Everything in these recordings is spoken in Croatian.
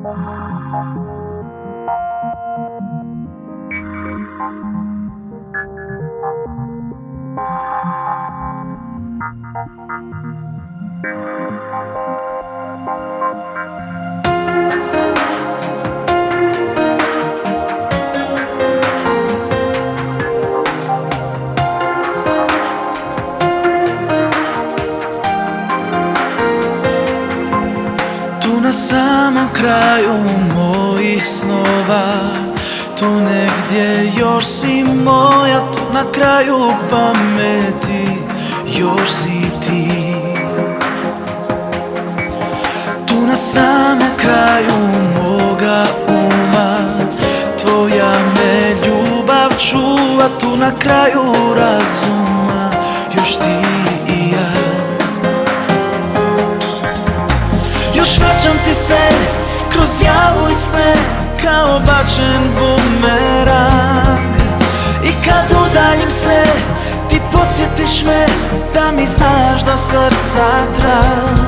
Na samom kraju mojih snova, tu negdje još si moja, tu na kraju pameti još si ti. Tu na samom kraju moga uma, tvoja me ljubav čuva, tu na kraju razuma još ti i ja. Još vraćam ti se kroz javu i sne kao bačen bumerang. I kad udaljim se ti podsjetiš me da mi znaš do srca trag.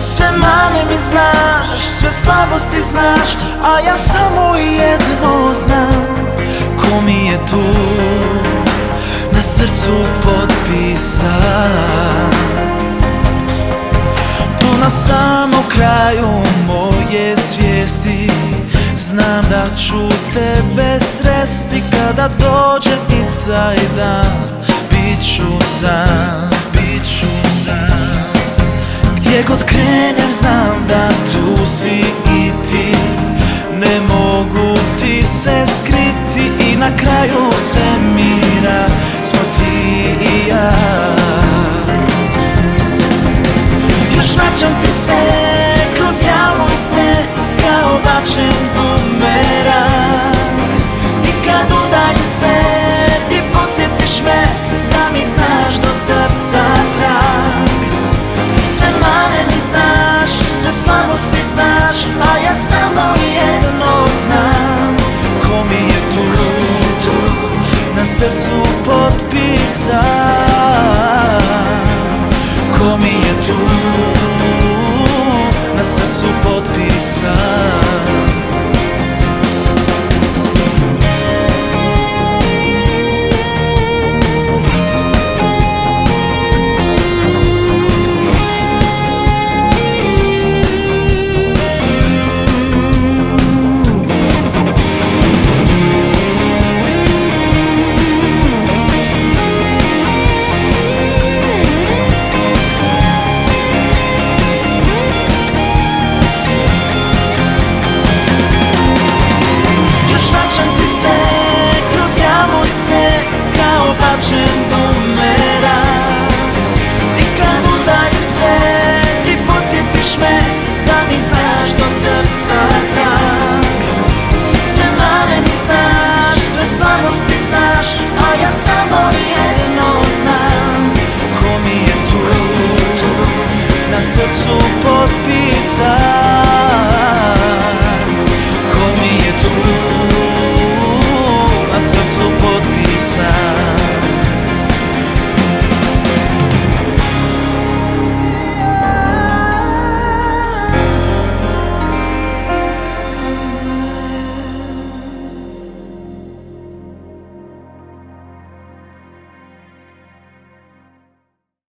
Sve mane mi znaš, sve slabosti znaš, a ja samo jedno znam, ko mi je tu na srcu potpisan. Na samom kraju moje svijesti znam da ću tebe sresti. Kada dođe i taj dan bit ću sam. Gdje god krenem znam da tu si i ti, ne mogu ti se skriti. I na kraju svemira smo ti i ja. Još vraćam ti se kroz javu i sne kao bačen bumerang. I kad udaljim se ti podsjetiš me da mi znaš do srca trag. Sve mane mi znaš, sve slabosti znaš, a ja samo jedno znam, ko mi je tu na srcu potpisan. Ko mi je tu na srcu potpisan.